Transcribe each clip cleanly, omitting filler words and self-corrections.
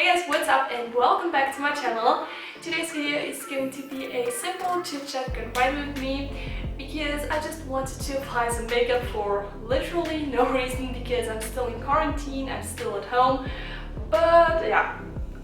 Hey guys, what's up and welcome back to my channel. Today's video is going to be a simple chit chat GRWM with me because I just wanted to apply some makeup for literally no reason because I'm still in quarantine, I'm still at home. But yeah,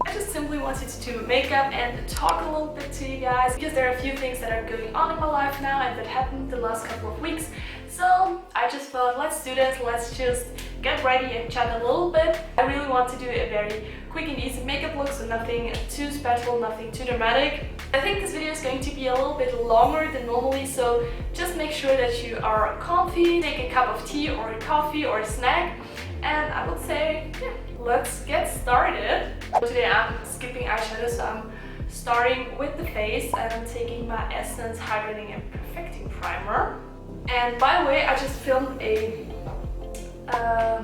I just simply wanted to do makeup and talk a little bit to you guys because there are a few things that are going on in my life now and that happened the last couple of weeks. So I just thought, let's do this, let's just get ready and chat a little bit. I really want to do a very quick and easy makeup look, so nothing too special, nothing too dramatic. I think this video is going to be a little bit longer than normally, so just make sure that you are comfy, take a cup of tea or a coffee or a snack, and I would say, yeah, let's get started. Today I'm skipping eyeshadow, so I'm starting with the face and I'm taking my Essence Hydrating and Perfecting Primer. And by the way, I just filmed a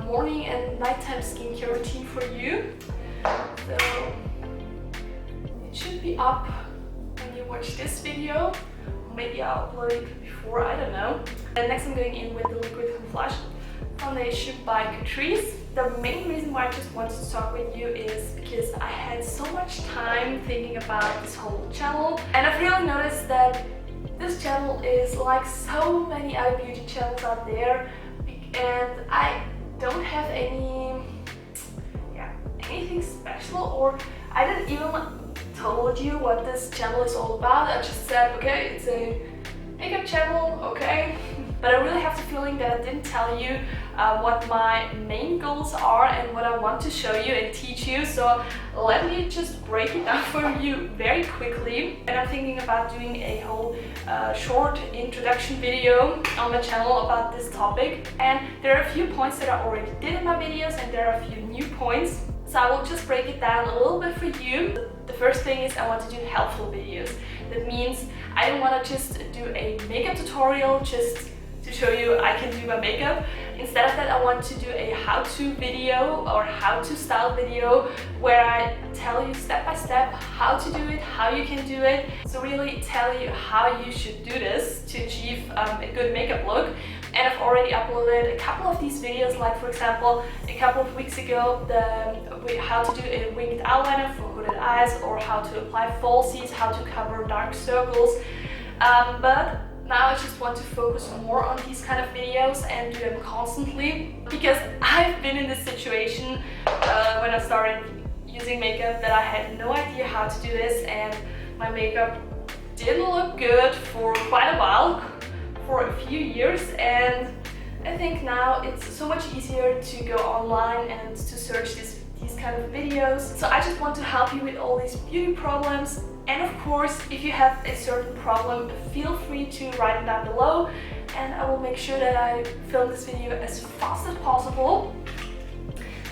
morning and nighttime skincare routine for you. So it should be up when you watch this video. Maybe I'll upload it before, I don't know. And next I'm going in with the Liquid Flush Foundation by Catrice. The main reason why I just wanted to talk with you is because I had so much time thinking about this whole channel. And I've really noticed that this channel is like so many other beauty channels out there, and I don't have anything special, or I didn't even told you what this channel is all about. I just said, okay, it's a makeup channel, okay. But I really have the feeling that I didn't tell you what my main goals are and what I want to show you and teach you. So let me just break it down for you very quickly. And I'm thinking about doing a whole short introduction video on my channel about this topic. And there are a few points that I already did in my videos, and there are a few new points. So I will just break it down a little bit for you. The first thing is I want to do helpful videos. That means I don't want to just do a makeup tutorial just to show you I can do my makeup. Instead of that, I want to do a how-to video or how-to style video where I tell you step by step how to do it, how you can do it. So really tell you how you should do this to achieve a good makeup look. And I've already uploaded a couple of these videos, like for example, a couple of weeks ago, how to do a winged eyeliner for hooded eyes, or how to apply falsies, how to cover dark circles. But now I just want to focus more on these kind of videos and do them constantly, because I've been in this situation when I started using makeup that I had no idea how to do this, and my makeup didn't look good for quite a while, for a few years. And I think now it's so much easier to go online and to search these kind of videos. So I just want to help you with all these beauty problems. And of course, if you have a certain problem, feel free to write it down below, and I will make sure that I film this video as fast as possible.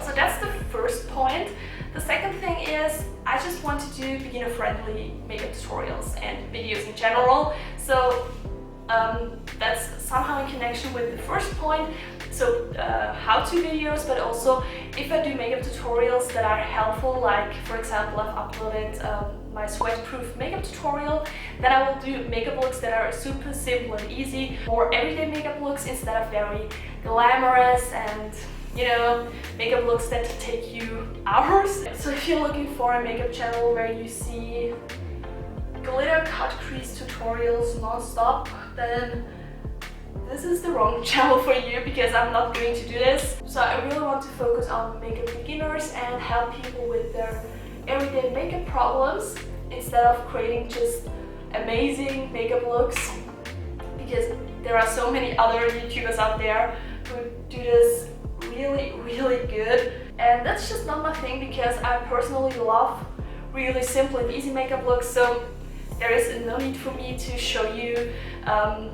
So that's the first point. The second thing is I just want to do beginner-friendly makeup tutorials and videos in general. So that's somehow in connection with the first point. So how-to videos, but also if I do makeup tutorials that are helpful, like for example I've uploaded my sweat-proof makeup tutorial, then I will do makeup looks that are super simple and easy, or everyday makeup looks instead of very glamorous and, you know, makeup looks that take you hours. So if you're looking for a makeup channel where you see glitter cut crease tutorials non-stop, then this is the wrong channel for you, because I'm not going to do this. So I really want to focus on makeup beginners and help people with their everyday makeup problems instead of creating just amazing makeup looks, because there are so many other YouTubers out there who do this really, really good. And that's just not my thing, because I personally love really simple and easy makeup looks. So there is no need for me to show you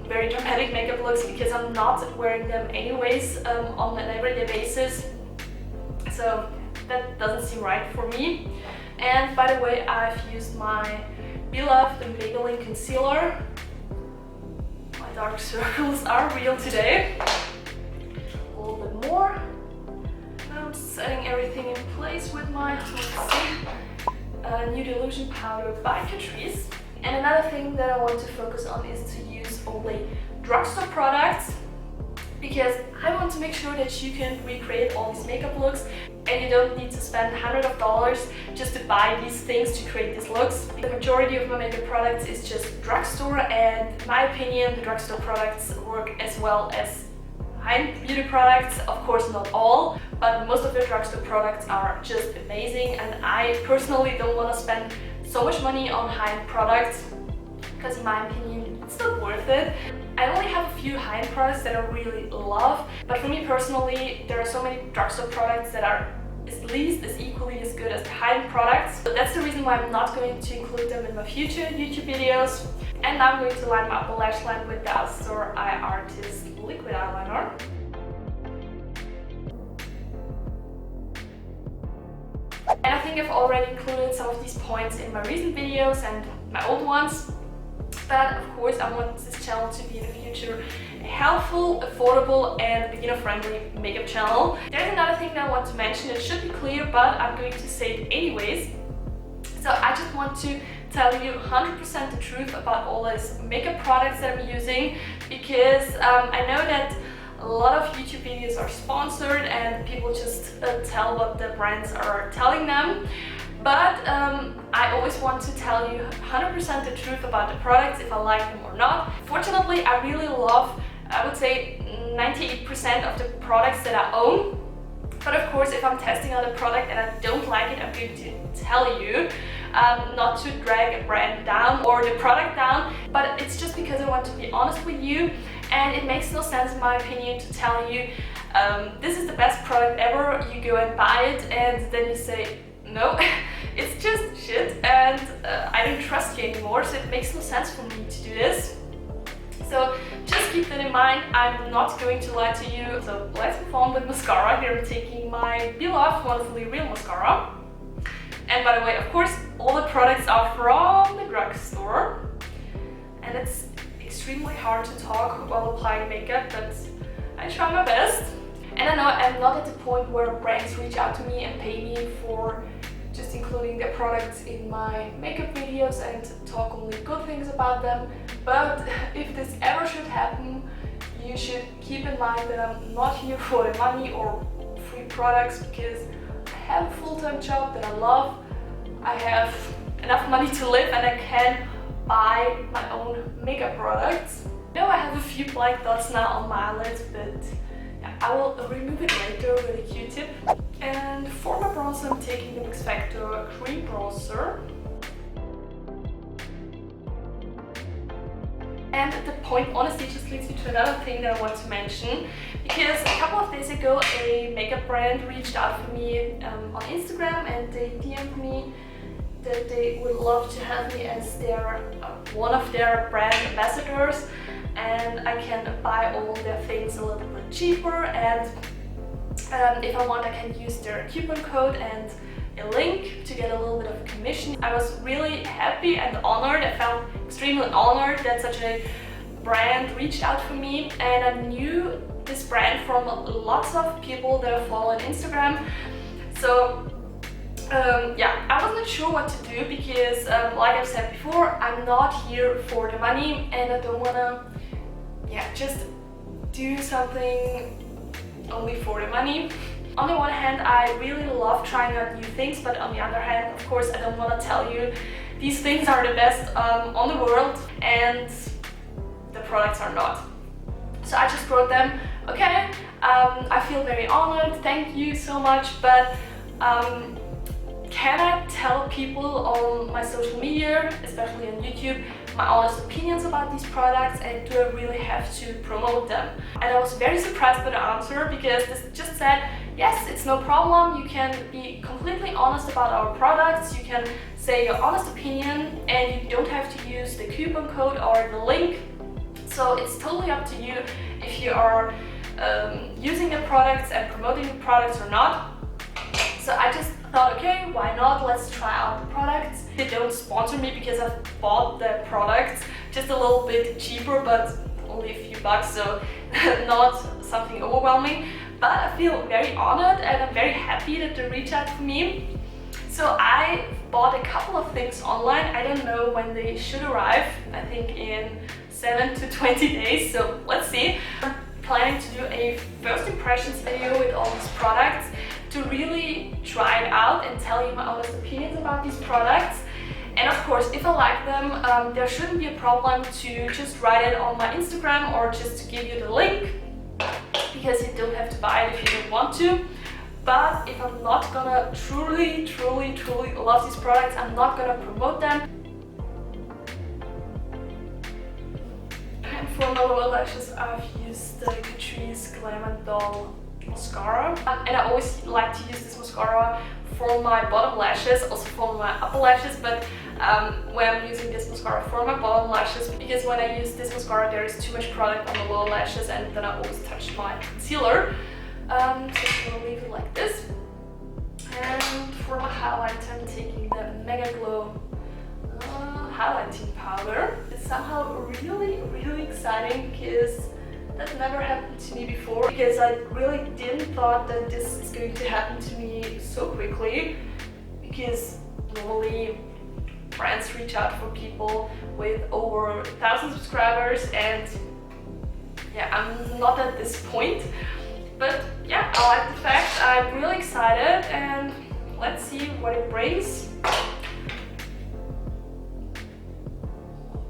very dramatic makeup looks, because I'm not wearing them anyways on an everyday basis. So that doesn't seem right for me. And by the way, I've used my beloved Maybelline concealer. My dark circles are real today. A little bit more. Now I'm setting everything in place with my New Delusion powder by Catrice. And another thing that I want to focus on is to use only drugstore products. because I want to make sure that you can recreate all these makeup looks and you don't need to spend hundreds of dollars just to buy these things to create these looks. The majority of my makeup products is just drugstore, and in my opinion the drugstore products work as well as high-end beauty products. Of course not all, but most of the drugstore products are just amazing, and I personally don't want to spend so much money on high-end products because in my opinion it's not worth it. I only have a few high-end products that I really love, but for me personally there are so many drugstore products that are at least as equally as good as the high-end products. So that's the reason why I'm not going to include them in my future YouTube videos. And now I'm going to line my upper lash line with the Drugstore Eye Artist Liquid Eyeliner. And I think I've already included some of these points in my recent videos and my old ones. But of course I want this channel to be in the future a helpful, affordable and beginner-friendly makeup channel. There's another thing that I want to mention. It should be clear, but I'm going to say it anyways. So I just want to tell you 100% the truth about all these makeup products that I'm using, because I know that a lot of YouTube videos are sponsored and people just tell what the brands are telling them. But I always want to tell you 100% the truth about the products, if I like them or not. Fortunately, I really love, I would say 98% of the products that I own. But of course, if I'm testing out a product and I don't like it, I'm going to tell you, not to drag a brand down or the product down, but it's just because I want to be honest with you, and it makes no sense in my opinion to tell you this is the best product ever, you go and buy it and then you say no, it's just shit and I don't trust you anymore, so it makes no sense for me to do this. So just keep that in mind, I'm not going to lie to you. So let's move on with mascara. Here I'm taking my beloved Wonderfully Real mascara. And by the way, of course, all the products are from the drugstore. And it's extremely hard to talk while applying makeup, but I try my best. And I know I'm not at the point where brands reach out to me and pay me for just including their products in my makeup videos and talk only good things about them. But if this ever should happen, you should keep in mind that I'm not here for the money or free products, because I have a full-time job that I love. I have enough money to live and I can buy my own makeup products. Now I have a few black dots now on my eyelids, but yeah, I will remove it later with a Q-tip. And for my bronzer, I'm taking the Mix Factor Cream Bronzer. And the point honestly just leads me to another thing that I want to mention, because a couple of days ago a makeup brand reached out for me on Instagram and they DM'd me that they would love to have me as their one of their brand ambassadors, and I can buy all their things a little bit cheaper, and if I want I can use their coupon code and a link to get a little bit of commission. I was really happy and honored. I felt extremely honored that such a brand reached out for me, and I knew this brand from lots of people that I follow on Instagram. So yeah, I wasn't sure what to do because like I've said before, I'm not here for the money and I don't want to just do something only for the money. On the one hand, I really love trying out new things, but on the other hand, of course, I don't want to tell you these things are the best on the world and the products are not. So I just wrote them, okay, I feel very honored, thank you so much, but can I tell people on my social media, especially on YouTube, my honest opinions about these products, and do I really have to promote them? And I was very surprised by the answer, because this just said, yes, it's no problem, you can be completely honest about our products, you can say your honest opinion, and you don't have to use the coupon code or the link. So it's totally up to you if you are using the products and promoting the products or not. So I just thought, okay, why not? Let's try out the products. They don't sponsor me because I've bought the products just a little bit cheaper, but only a few bucks, so not something overwhelming. But I feel very honored and I'm very happy that they reached out to me. So I bought a couple of things online. I don't know when they should arrive. I think in 7 to 20 days, so let's see. planning to do a first impressions video with all these products to really try it out and tell you my honest opinions about these products. And of course, if I like them, there shouldn't be a problem to just write it on my Instagram or just to give you the link, because you don't have to buy it if you don't want to. But if I'm not gonna truly love these products, I'm not gonna promote them. And for my lower lashes, I've used the Catrice Glam & Doll mascara, and I always like to use this mascara for my bottom lashes, also for my upper lashes, but when I'm using this mascara for my bottom lashes, because when I use this mascara there is too much product on the lower lashes and then I always touch my concealer. So I'm gonna leave it like this. And for my highlighter, I'm taking the Mega Glow highlighting powder. It's somehow really exciting because that never happened to me before, because I really didn't thought that this is going to happen to me so quickly, because normally brands reach out for people with over 1,000 subscribers, and yeah, I'm not at this point. But yeah, I like the fact. I'm really excited, and let's see what it brings.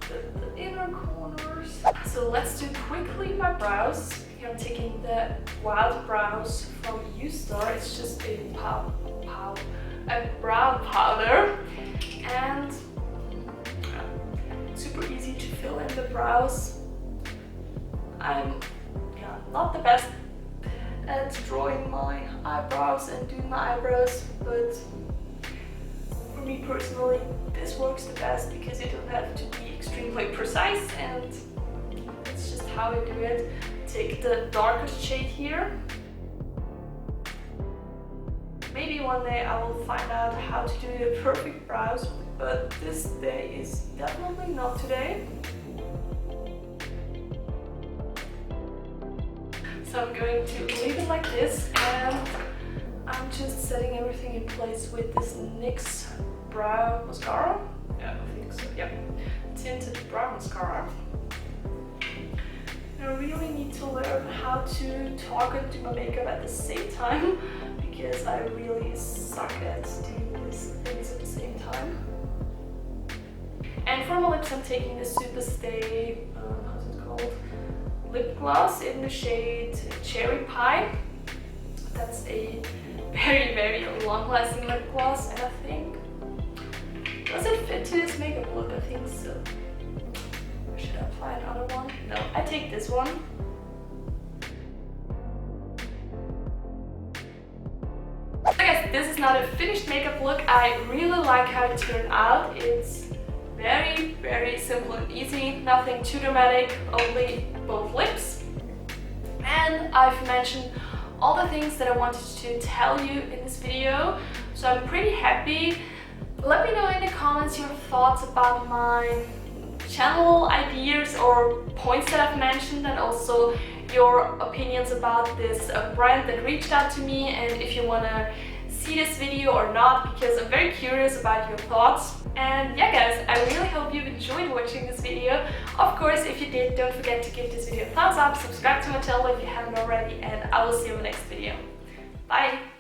The inner corners. So let's do quickly my brows. Here I'm taking the Wild Brows from Drugstore. It's just a brow powder, and super easy to fill in the brows. I'm not the best at drawing my eyebrows and doing my eyebrows, but for me personally this works the best because you don't have to be extremely precise, and it's just how I do it. Take the darkest shade here. Maybe one day I will find out how to do the perfect brows, but this day is definitely not today. So I'm going to leave it like this, and I'm just setting everything in place with this NYX brow mascara. Yeah, I think so, yeah. Tinted brow mascara. I really need to learn how to talk and do my makeup at the same time, because I really suck at doing these things at the same time. And for my lips, I'm taking the Super Stay, how's it called? Lip gloss in the shade Cherry Pie. That's a very long-lasting lip gloss, and I think, does it fit to this makeup look? I think so. Or should I apply another one? No, I take this one. So guys, this is not a finished makeup look. I really like how it turned out. It's very simple and easy, nothing too dramatic, only both lips. And I've mentioned all the things that I wanted to tell you in this video, so I'm pretty happy. Let me know in the comments your thoughts about my channel ideas or points that I've mentioned, and also your opinions about this brand that reached out to me, and if you want to see this video or not, because I'm very curious about your thoughts. And yeah guys, I really hope you enjoyed watching this video. Of course, if you did, don't forget to give this video a thumbs up, subscribe to my channel if you haven't already, and I will see you in the next video. Bye!